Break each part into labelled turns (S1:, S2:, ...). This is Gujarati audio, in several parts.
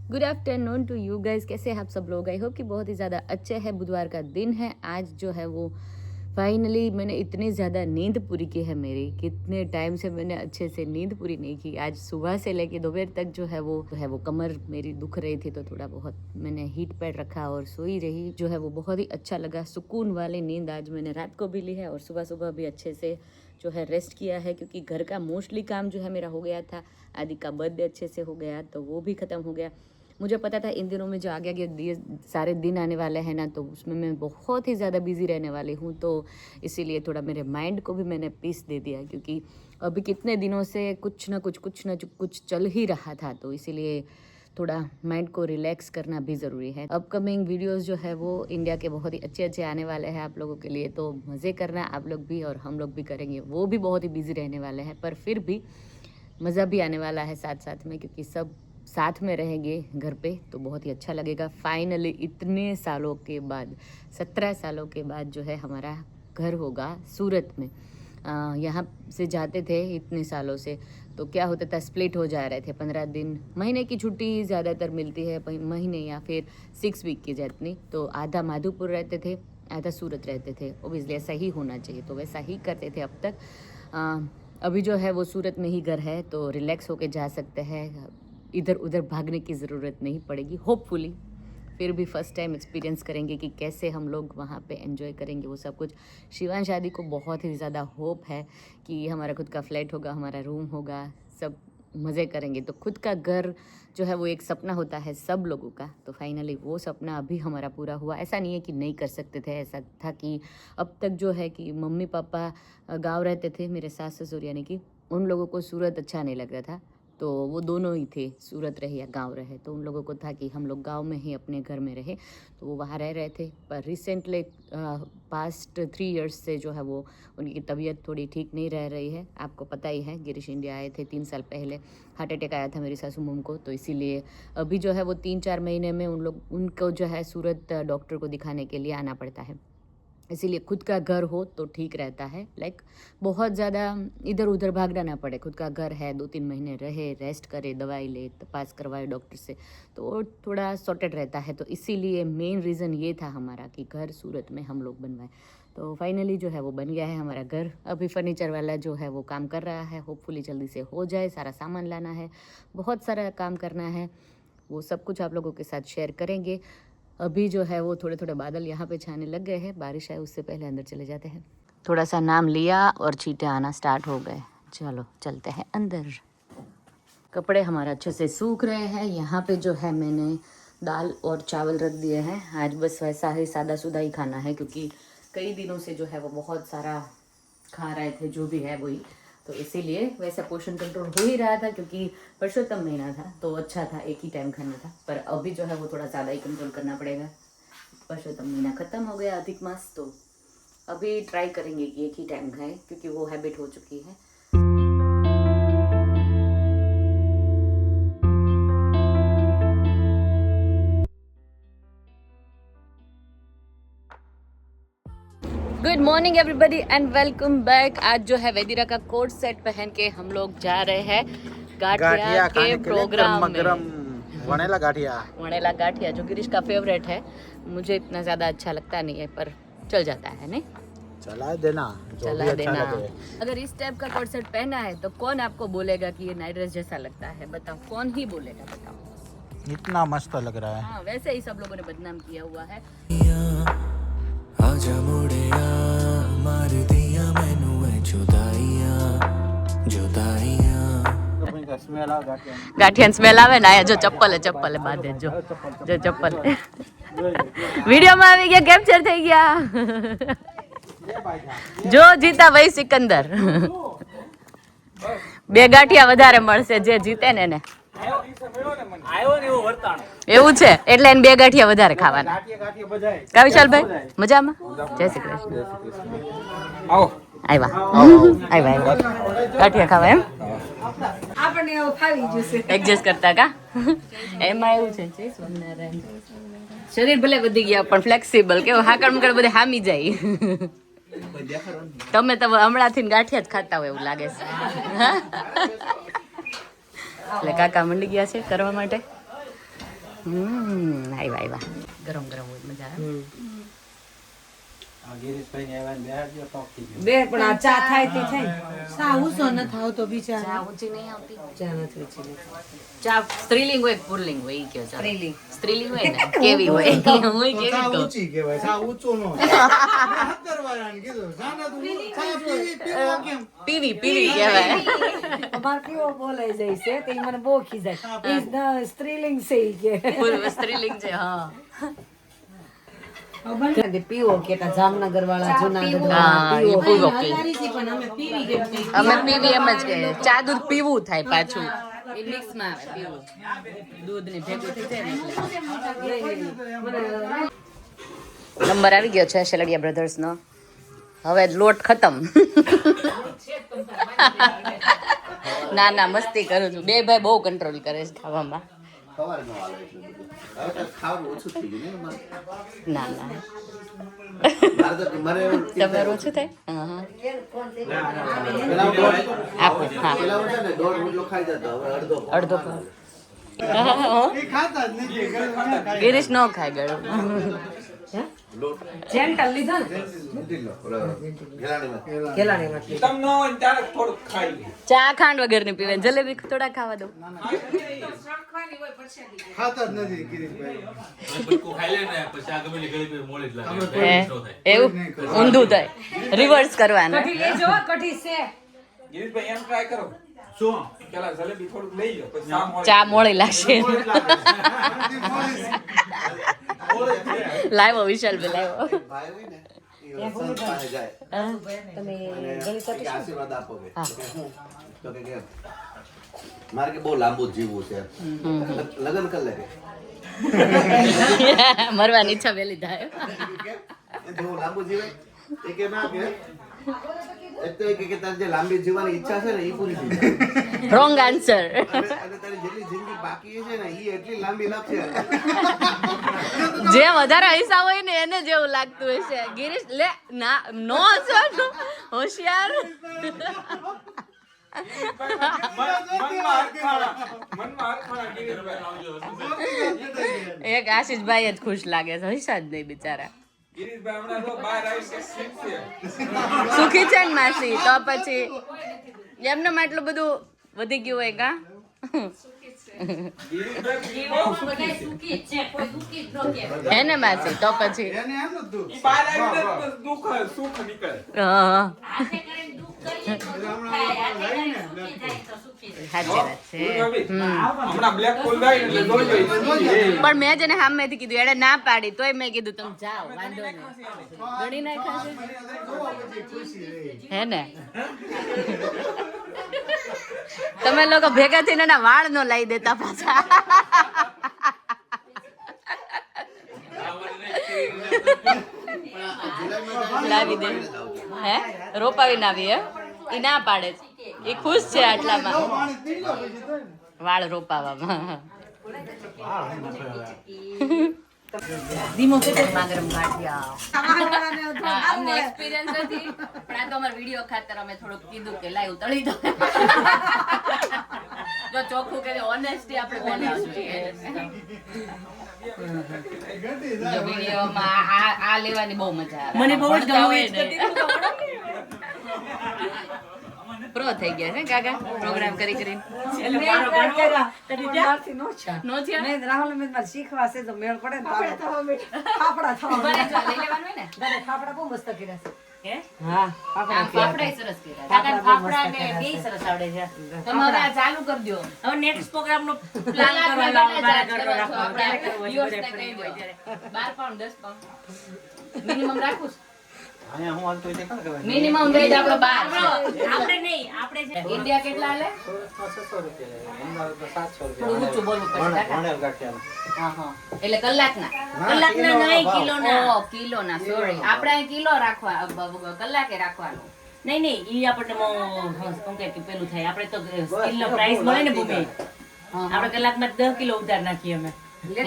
S1: Good afternoon to you guys. कैसे हैं आप सब लोग? आई होप कि बहुत ही ज़्यादा अच्छे हैं। बुधवार का दिन है आज जो है वो फाइनली मैंने इतनी ज़्यादा नींद पूरी की है मेरी। कितने टाइम से मैंने अच्छे से नींद पूरी नहीं की। आज सुबह से लेके दोपहर तक जो है वो कमर मेरी दुख रही थी, तो थोड़ा बहुत मैंने हीट पैड रखा और सोई रही। जो है वो बहुत ही अच्छा लगा। सुकून वाली नींद आज मैंने रात को भी ली है और सुबह सुबह भी अच्छे से जो है रेस्ट किया है, क्योंकि घर का मोस्टली काम जो है मेरा हो गया था। आदि का बर्थडे अच्छे से हो गया तो वो भी ख़त्म हो गया। मुझे पता था इन दिनों में जो आगे आगे सारे दिन आने वाले हैं ना, तो उसमें मैं बहुत ही ज़्यादा बिजी रहने वाली हूँ। तो इसीलिए थोड़ा मेरे माइंड को भी मैंने पीस दे दिया, क्योंकि अभी कितने दिनों से कुछ ना कुछ चल ही रहा था। तो इसीलिए थोड़ा माइंड को रिलैक्स करना भी ज़रूरी है। अपकमिंग वीडियोस जो है वो इंडिया के बहुत ही अच्छे अच्छे आने वाले हैं आप लोगों के लिए, तो मज़े करना आप लोग भी और हम लोग भी करेंगे। वो भी बहुत ही बिजी रहने वाले हैं, पर फिर भी मज़ा भी आने वाला है साथ साथ में, क्योंकि सब साथ में रहेंगे घर पे तो बहुत ही अच्छा लगेगा। फाइनली इतने सालों के बाद 17 सालों के बाद जो है हमारा घर होगा सूरत में। यहाँ से जाते थे इतने सालों से, तो क्या होता था, स्प्लिट हो जा रहे थे। 15 दिन महीने की छुट्टी ज़्यादातर मिलती है, महीने या फिर 6 वीक की जितनी। तो आधा माधोपुर रहते थे, आधा सूरत रहते थे। ओबियसली ऐसा ही होना चाहिए, तो वैसा ही करते थे अब तक। अभी जो है वो सूरत में ही घर है, तो रिलैक्स होके जा सकते हैं। इधर उधर भागने की ज़रूरत नहीं पड़ेगी होपफुली। फिर भी फर्स्ट टाइम एक्सपीरियंस करेंगे कि कैसे हम लोग वहाँ पे एंजॉय करेंगे वो सब कुछ। शिवांश आदि को बहुत ही ज़्यादा होप है कि हमारा खुद का फ्लैट होगा, हमारा रूम होगा, सब मज़े करेंगे। तो खुद का घर जो है वो एक सपना होता है सब लोगों का, तो फाइनली वो सपना अभी हमारा पूरा हुआ। ऐसा नहीं है कि नहीं कर सकते थे, ऐसा था कि अब तक जो है कि मम्मी पापा गांव रहते थे, मेरे सास ससुर यानी कि उन लोगों को सूरत अच्छा नहीं लगता था। तो वो दोनों ही थे, सूरत रहे या गांव रहे। तो उन लोगों को था कि हम लोग गांव में ही अपने घर में रहे, तो वो वहाँ रह रहे थे। पर रिसेंटली पास्ट 3 इयर्स से जो है वो उनकी तबीयत थोड़ी ठीक नहीं रह रही है। आपको पता ही है, गिरीश इंडिया आए थे 3 साल पहले, हार्ट अटैक आया था मेरी सासू मम को। तो इसीलिए अभी जो है वो 3-4 महीने में उनको जो है सूरत डॉक्टर को दिखाने के लिए आना पड़ता है। इसीलिए खुद का घर हो तो ठीक रहता है, लाइक बहुत ज़्यादा इधर उधर भागना ना पड़े। खुद का घर है, 2-3 महीने रहे, रेस्ट करे, दवाई ले, तपास करवाए डॉक्टर से, तो वो थोड़ा सॉर्टेड रहता है। तो इसीलिए मेन रीज़न ये था हमारा कि घर सूरत में हम लोग बनवाएं। तो फाइनली जो है वो बन गया है हमारा घर। अभी फर्नीचर वाला जो है वो काम कर रहा है, होपफुली जल्दी से हो जाए। सारा सामान लाना है, बहुत सारा काम करना है, वो सब कुछ आप लोगों के साथ शेयर करेंगे। अभी जो है वो थोड़े थोड़े बादल यहाँ पे छाने लग गए हैं, बारिश है, उससे पहले अंदर चले जाते हैं। थोड़ा सा नाम लिया और छींटे आना स्टार्ट हो गए। चलो चलते हैं अंदर। कपड़े हमारे अच्छे से सूख रहे हैं। यहाँ पे जो है मैंने दाल और चावल रख दिए हैं। आज बस वैसा ही सादा सुदा ही खाना है, क्योंकि कई दिनों से जो है वो बहुत सारा खा रहे थे, जो भी है वही। तो इसीलिए वैसा पोषण कंट्रोल हो ही रहा था, क्योंकि परसोत्तम महीना था तो अच्छा था, एक ही टाइम खाना था। पर अभी जो है वो थोड़ा ज़्यादा ही कंट्रोल करना पड़ेगा। परसोत्तम महीना ख़त्म हो गया, अधिक मास, तो अभी ट्राई करेंगे कि एक ही टाइम खाएं, क्योंकि वो हैबिट हो चुकी है। Good morning everybody and welcome back. आज जो है वेदिरा का कोट सेट पहन के हम लोग जा रहे हैं गाठिया के प्रोग्राम में।
S2: वनेला
S1: गाठिया जो गिरीश का फेवरेट है। मुझे इतना ज़्यादा अच्छा लगता नहीं है, पर चल जाता है नहीं,
S2: चला देना।
S1: अगर इस टाइप का कोट सेट पहना है तो कौन आपको बोलेगा कि ये नाइट ड्रेस जैसा लगता है? बताओ, कौन ही बोलेगा? बताओ,
S2: इतना मस्त लग रहा है।
S1: हाँ, वैसे ही सब लोगों ने बदनाम किया हुआ है।
S3: आजा मुड़िया मार दिया मैनू है जुदाइया
S1: गाठिया स्मेल आवे ना, जो चप्पल है बांधे, जो चप्पल है वीडियो में આવી ગયા, કેપ્ચર થઈ ગયા। જો જીતા વહી સિકંદર। બે ગાંઠિયા વધારે મળશે, જે જીતે ને એને। એવું છે, એટલે એને બે ગાંઠિયા વધારે ખાવાના। કા વિશાલભાઈ, મજામાં? જય શ્રી કૃષ્ણ। આવ્યા ગાંઠિયા ખાવા એમ? આપણને એવું ફાવી જશે એડજસ્ટ કરતા કા? એમાં એવું છે શરીર ભલે વધી ગયા પણ ફ્લેક્સિબલ, કેવું હાકડ મુકડ બધે હામી જાય। તમે તો હમણાંથી ગાંઠિયા જ ખાતા હોય એવું લાગે છે। એટલે કાકા મંડી ગયા છે કરવા માટે। આવ્યા ગરમ ગરમ હોય મજા આવે
S4: બે પણ આ ચા થાય તે થાય ચા ઉસો ન થાવ તો બિચાર
S1: ચા ઊંચી નહીં આવતી
S4: ચા નથી ઊંચી.
S1: ચા સ્ત્રીલિંગ હોય કે પુલ્લિંગ હોય ઈ કયો ચા
S4: સ્ત્રીલિંગ.
S1: સ્ત્રીલિંગ હોય ને કેવી હોય હું કેવી કહું
S2: ઊંચી કહેવાય સા ઊંચો નો વાળાને કીધું સાના તું ચા પીવી કેમ
S1: પીવી પીવી કહેવાય
S4: અમાર કેવો બોલાઈ જાય છે તે મને બહુ ખીજાય ઈ સ્ત્રીલિંગ છે ઈ કે
S1: પૂર્વ સ્ત્રીલિંગ છે હા
S4: પીવો કેતા જામનગર વાળા જૂનાગઢ
S1: હા, એ પીવો કે.
S4: પણ અમે પીવી કેમ કહીએ?
S1: અમે પીવી એમ જ કહીએ ચા દૂધ પીવું થાય પાછું એ મિક્સમાં આવે પીવું દૂધ ને ભેગું થઈ જાય ને એટલે નંબર આવી ગયો છે શેલડિયા બ્રધર્સ નો હવે લોટ ખતમ ના ના મસ્તી કરું છું બે ભાઈ બહુ કંટ્રોલ કરે છે ખાવામાં ના ના તમારું ઓછું થાય હા આપો હા અડધો ગિરીશ નો ખાય ગળું
S4: જેન્ટલ લીધો ને કેલાણી માંથી
S1: ચા ખાંડ વગર ની પીવે જલેબી થોડા ખાવા દઉં
S2: ખાતા જ નથી ગિરીશભાઈ
S1: હે, એવું ઊંધું થાય રિવર્સ કરવાનું
S4: કઢી લેજો કઢી છે
S5: ગિરીશભાઈ એમ ટ્રાય કરો
S2: શું
S5: પેલા જલેબી થોડુંક લઈ લો પછી ચા મોળી.
S1: ચા મોળી લાગશે લાવ્યો વિશાલ ભાઈ લાવ્યો
S4: તમે ગણી શકો છો?
S6: આશીર્વાદ આપો કે તો કે મારે કે બહુ લાંબુ જીવવું છે લગન કર લે
S1: મરવાની ઈચ્છા વેલી થાય
S6: કે બહુ લાંબુ જીવે એ કે ના કે એક તો એ કે તારી જે લાંબી જીવવાની ઈચ્છા છે ને એ પૂરી થઈ જાય
S1: રોંગ આન્સર
S6: અને તારી જેટલી જિંદગી બાકી છે ને એ એટલી લાંબી લાગશે
S1: જે વધારે હૈસા હોય ને એને જેવું લાગતું હશે ગિરીશ લે ના નો છો હોશિયાર
S5: મનમાં હાથ ગિરીશભાઈ.
S1: એક આશીષભાઈ જ ખુશ લાગે છે હૈસા જ નહીં બિચારા
S5: ગિરીશભાઈ હમણાં તો બહાર આવીને શીખશે.
S1: સુખી છે ને માસી તો પછી એમને આટલું બધું વધી ગયું હોય કા હે ને માસી તો પછી
S5: ઈ બહાર આવીને જ દુઃખ સુખ નીકળે.
S1: હા. સાચી વાત છે
S5: હમણાં બ્લેક હોલ જાય એટલે જોઈ લઈશ.
S1: પણ મેં જેને સામેથી કીધું એને ના પાડી તોય મેં કીધું તમે જાઓ વાંધો નહીં ગણી નાખ્યા છે હે ને તમે લોકો ભેગા થઈને એના વાળ નો લઈ દેતા પાછા લાવી દે હે રોપાવી નાવી હે ઈ ના પાડે છે એ ખુશ છે આટલામાં વાળ રોપાવામાં
S4: ધીમો કે
S1: ગરમ ગાંઠિયા અમને એક્સપિરિયન્સ નથી પણ આ તો અમાર વિડિયો ખાતર અમે થોડુંક કીધું કે લાઈવ તળી દો જો ચોખ્ખું કે ઓનેસ્ટી આપણે બનાવવું જોઈએ જો વિડિયોમાં આ લેવાની બહુ મજા આવે
S4: મને બહુ જ ગમે
S1: પ્રો થઈ ગયા છે કાકા પ્રોગ્રામ કરી કરીને
S4: એટલે મારો ભણવા ત્યારથી નો છે
S1: નો થયા
S4: મેં રાહુલ મેં મારે શીખવા છે તો મેળ પડે ને ફાફડા થવા
S1: બને જો લઈ લેવાનું હોય ને
S4: દાદા ફાફડા બહુ મસ્ત કર્યા છે
S1: હે
S4: હા
S1: આ
S4: ફાફડા
S1: ફાફડા સરસ કર્યા કાકા ફાફડા ને બેય સરસ આવડે છે તમે હવે આ ચાલુ કરી દો
S4: હવે નેક્સ્ટ પ્રોગ્રામ નો
S1: પ્લાન
S4: કરવાનો
S1: કરવાનો
S4: ક્યારે કરવો છે,
S1: આપણે
S4: બધે
S1: yours
S4: free
S1: ને
S4: હોય
S1: કહી દો. 12 પાઉન્ડ 10 પાઉન્ડ મિનિમમ રાખું
S2: અહીંયા હું હાલતો હોય તે કાં કહેવાય?
S1: મિનિમમ વેજ આપણો 12
S4: આપણે નહીં આપણે છે
S1: ઇન્ડિયા કેટલા હાલે
S2: 600 રૂપિયા લે. એમના 700
S1: થોડું
S2: રૂપિયા
S1: ઊંચું બોલવું પડશે કાકા.
S2: વણેલ ગાંઠિયાનું.
S1: હા હા એટલે કલાકના
S4: કલાકના નહીં કિલોના
S1: ઓ કિલોના સોરી આપણે અહીં કિલો રાખવા કલાકે રાખવાનું
S4: નહીં નહીં ઈ આપણને શું કે પેલું થાય આપણે તો સ્ટીલ નો પ્રાઇસ મળે ને ભૂમિ આપણે કલાકમાં 10 કિલો ઉતાર નાખીએ અમે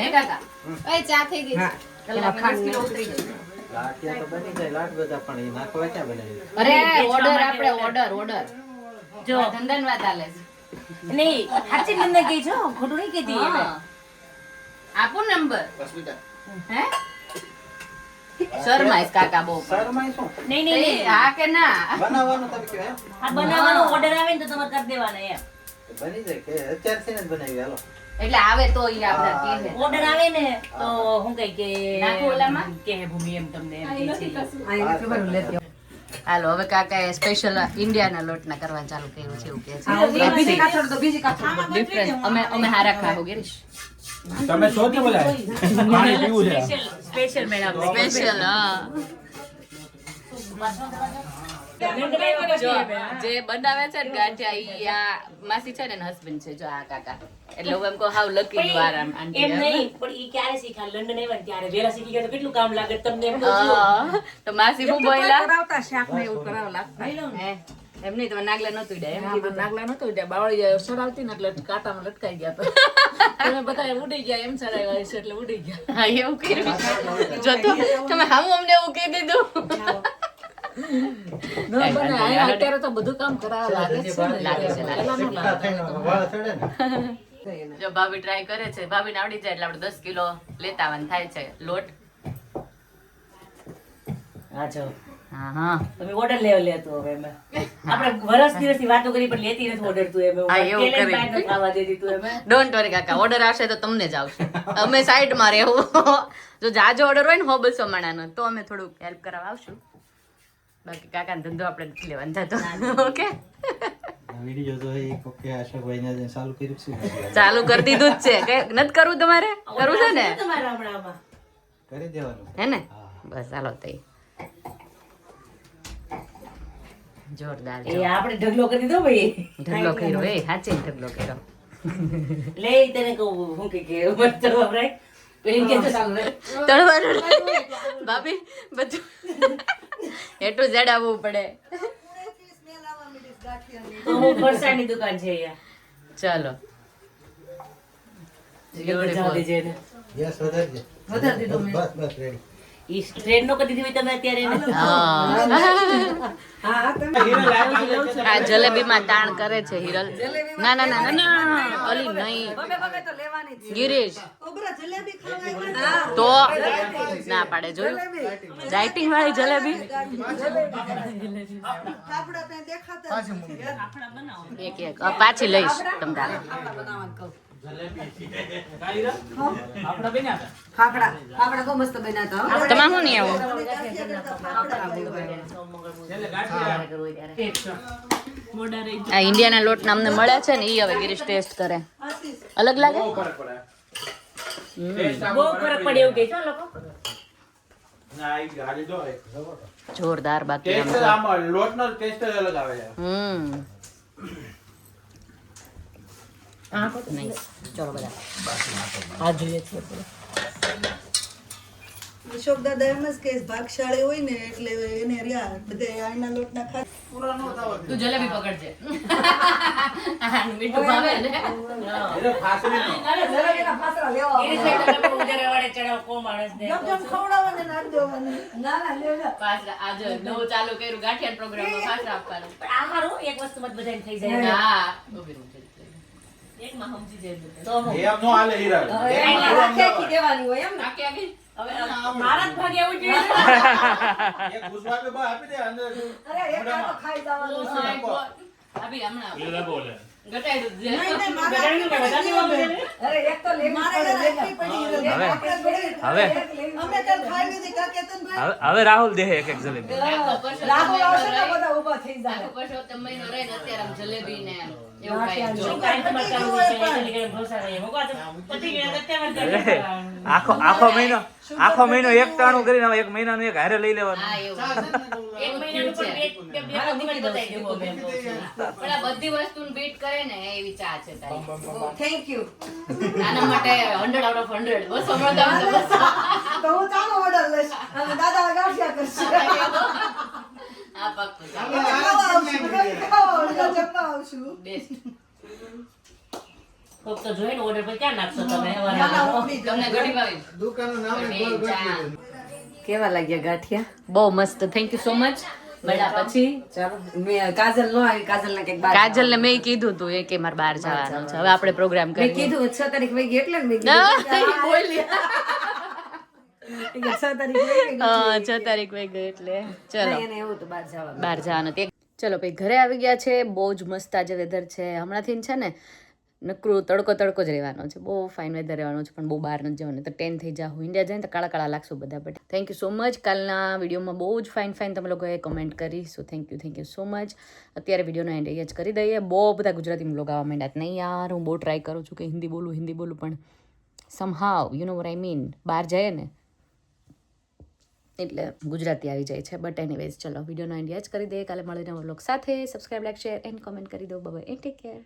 S1: હે કાકા એ ચા થઈ ગઈ
S4: હા.
S1: કલાકમાં 10 કિલો ઉતરી ગઈ
S2: ગાંઠિયા તો બની જાય લાડ બધા પણ એ નાખવા ક્યાં બનાવી?
S1: અરે ઓર્ડર આપણે ઓર્ડર
S4: જો
S1: ધંધન વાત આલે છે
S4: નહીં સાચી મને કહી છો ખોટું નહીં કહેતી હવે
S1: હા. આપો નંબર
S6: રશ્મિતા
S1: હે શર્માઈશ કાકા બહુ
S6: શરમાય શું
S4: નહીં નહીં નહીં
S1: હા કે ના
S6: બનાવવાનું તમે કહો એમ
S4: આ બનાવવાનો ઓર્ડર આવે ને તો તમારે કરી દેવાનો એમ
S6: બની જાય કે અત્યારથી જ બનાવી હાલો
S1: એટલે આવે તો ઈ આપણે કહે
S4: ઓર્ડર આવે ને તો હું કઈ કે
S1: નાખો ઓલામાં?
S4: કે ભૂમિ એમ તમને એમ કહે છે.
S1: હાલો હવે કાકાએ સ્પેશિયલ ઇન્ડિયાના લોટના કરવા ચાલુ કર્યું છે એવું કહે છે ડિફરન્ટ અમે હારા ખાવો ગિરીશ
S5: તમે શો કે બોલાય પાણી પીવું છે
S4: સ્પેશિયલ મેળા
S1: સ્પેશિયલ હા જો જે બનાવે છે ને ગાંઠિયા ઈ આ માસી છે ને હસબન્ડ છે જો આ કાકા એટલે હું એમ કહું હાવ લકી યુ આર
S4: એમ નહીં પણ ઈ ક્યારે શીખા લંડન આવ્યા ને ત્યારે વેલા શીખી ગયા તો કેટલું કામ લાગે તમને એમ કહું છું.
S1: તો માસી હું બોલ્યા
S7: કરાવતા શાક ને એવું કરાવવા લાગતા
S1: હે એમ નહીં તમે નાગલા નતું ઉડ્યા એમ કીધું
S7: નાગલા નતો ઉડ્યા બાવળી સડાવતી ને એટલે કાંટામાં લટકાઈ ગયા તો તમે બધા ઉડી ગયા એમ સડાવ્યા હશે એટલે ઉડી ગયા
S1: હા એવું કર્યું જો તો તમે હામું અમને એવું કહી દીધું
S7: અત્યારે તો બધું કામ કરાવવા લાગે છે ને.
S1: લાગે છે, લાગે છે.
S7: પેલા નો લાગે.
S2: વાળ ચડે ને
S1: જો ભાભી ટ્રાય કરે છે ભાભીને આવડી જાય એટલે આપણે 10 કિલો લેતા આવવાનું થાય છે લોટ
S4: હા જો
S1: હા હા
S4: તમે ઓર્ડર લેતો હવે એમાં આપણે વર્ષ દિવસથી વાતો કરી પણ લેતી નથી ઓર્ડર તું એમ
S1: હા, એવું
S4: પેલે
S1: કરી.
S4: બાય ન ખાવા દેતી તું એમ
S1: ડોન્ટ વરી કાકા ઓર્ડર આવશે તો તમને જ આવશે અમે સાઈડમાં રહેવું જો જાજો ઓર્ડર હોય ને 100-200 માણાનો તો અમે થોડુંક હેલ્પ કરાવવા આવશું બાકી કાકાનો ધંધો આપણે નથી લેવાનો થતો ઓકે
S2: વિડીયો તો એ કોકે આશાભાઈ ને ચાલુ કર્યું છે
S1: ચાલુ કરી દીધું જ છે કે નથી કરવું તમારે કરવું છે ને
S4: તમારા હમણાંમાં
S2: કરી દેવાનું
S1: હે ને બસ ચાલો તઈ જોરદાર
S4: એ આપણે ઢગલો કરી દીધો ભાઈ
S1: ઢગલો કર્યો એ સાચે ઢગલો કર્યો
S4: લે તને કહું હું કે મત તો વપરાય પેલી કે તો સામે
S1: તળવાનું ભાભી બધું એટલું ઝેડ આવવું પડે
S4: તો હું ફરસાણની દુકાન છે અહીંયા
S1: ચાલો
S4: જવા દેજે એને.
S2: ગેસ વધારજે
S4: વધારી દીધો મેં.
S2: બસ બસ રેડી
S4: ઈ ટ્રેન નો કરી દીધી હોય તમે અત્યારે એને.
S1: આ જલેબીમાં તાણ કરે છે હિરલ ના ના ના ના અલી નહીં ગિરીશ તો ના પાડે જોયું ડાયટિંગ વાળી જલેબી એક એક પાછી લઈશ તમ તારે તમારે શું નહીં આવું આ ઇન્ડિયાના લોટ ના અમને મળ્યા છે ને ઈ હવે ગિરીશ ટેસ્ટ કરે અલગ લાગે
S4: બહુ ફરક પડે એવું કે છો લોકો.
S1: જોરદાર બાકી આમ તો.
S6: લોટનો ટેસ્ટ જ અલગ આવે છે
S1: નહીં ચલો બધા
S4: આ જોઈએ છે
S8: અશોક દાદા એમ જ કે ભાગશાળી હોય ને એટલે એને રહ્યા બધે આના લોટના ખા
S1: તું જલેબી પકડજે મીઠું ભાવે ને
S6: એટલે ફાસલી નો
S8: ખવડાવવાને નાખ દેવાની
S1: પાછળ આજે નવું ચાલુ કર્યું ગાંઠિયા પ્રોગ્રામમાં પાછળ આપવાનું
S4: પણ આ હારું એક વસ્તુમાં જ બધાને થઈ જાય
S1: હા ઊભી રહો જલ્દી.
S4: એકમાં સમજી જાય બધા. તો હું.
S6: એમ નો હાલે હીરા
S1: નાખી આવી?
S4: મારા જ ભાગે એવું જોઈએ છે.
S6: એક ગુસ્વામે બા આપી દે અંદર
S1: અભી હમણાં ઘટાડી દઉં.
S4: બધાને બધા દેવા
S5: હવે
S8: અમે કાલ ખાઈ લીધી કા કેતનભાઈ
S5: હવે રાહુલ દે એક એક જલેબી
S1: આખો પરસો તમે મહિનો રહે ને અત્યારે આમ જલેબી ને એવું ખાઈ જો.
S4: કાંઈ તમારે કરવું છે, એટલે લઈને ભરોસા નહીં. હું કહું તો પતી ગયા તો અત્યારે જ કરવાનું.
S5: આખો મહિનો એક ટાણું કરીને હવે એક મહિનાનું એક હારે લઈ લેવાનું
S1: હા એવું
S4: એક મહિનાનું પણ બે દિવસ બતાવી દેવું અમે એમ કહું છું.
S1: પણ આ બધી વસ્તુને બીટ કરે ને એવી ચા છે તારી
S8: થેન્ક યુ
S1: આના માટે 100 out of 100 બસ હમણાં તો આવશે, બસ.
S8: તો હું ચાલો ઓર્ડર લઈશ અને દાદા ગાંઠિયા કરશે
S1: હા પાક્કું
S8: જમવા આવશું
S1: બેસ્ટ
S4: કોક તો જોઈને order પર ક્યાં નાખશો તમે?
S1: તમને ઘણી ભાવી
S2: દુકાનનું નામ ગોળ ગોળ
S7: કેવા લાગ્યા ગાંઠિયા
S1: બહુ મસ્ત થેન્ક યુ સો મચ મળ્યા પછી
S9: ચાલો મેં કાજલ નો આવી કાજલ ને કઈક
S1: કાજલ ને મેં કીધું તું એ કે મારે બહાર જવાનું છે હવે આપણે પ્રોગ્રામ
S9: મેં
S1: કરીએ
S9: કીધું 6 તારીખ વહી ગઈ એટલે ને મેં
S1: બોલી
S9: કીધું 6 તારીખ વહી ગઈ
S1: હા 6 તારીખ વહી ગઈ એટલે ચલો
S9: એને એવું તો બહાર જવાનું
S1: બહાર જવાનું તે ચલો ભાઈ ઘરે આવી ગયા છે બહુ જ મસ્ત આજે વેધર છે હમણાંથી છે ને નકરું તડકો જ રહેવાનો છે બહુ ફાઇન વેધર રહેવાનો છે પણ બહુ બહાર નથી જવાનું તો 10 થઈ જાવ ઇન્ડિયા જાય ને તો કાળા લાગશું બધા but thank you so much કાલના વિડીયોમાં બહુ જ ફાઇન તમે લોકોએ કમેન્ટ કરી so thank you so much અત્યારે વિડીયોનો એન્ડ જ કરી દઈએ બહુ બધા ગુજરાતી બ્લોગ આવવા માંડ્યા નહીં યાર હું બહુ ટ્રાય કરું છું કે હિન્દી બોલું પણ સમહાવ you know what I mean બહાર જઈએ ને એટલે ગુજરાતી આવી જાય છે બટ એનીવેઝ ચલો વિડીયોનો એન્ડ જ કરી દઈએ કાલે મળીને વ્લોગ સાથે subscribe like share and comment કરી દો બાય ટેક કેર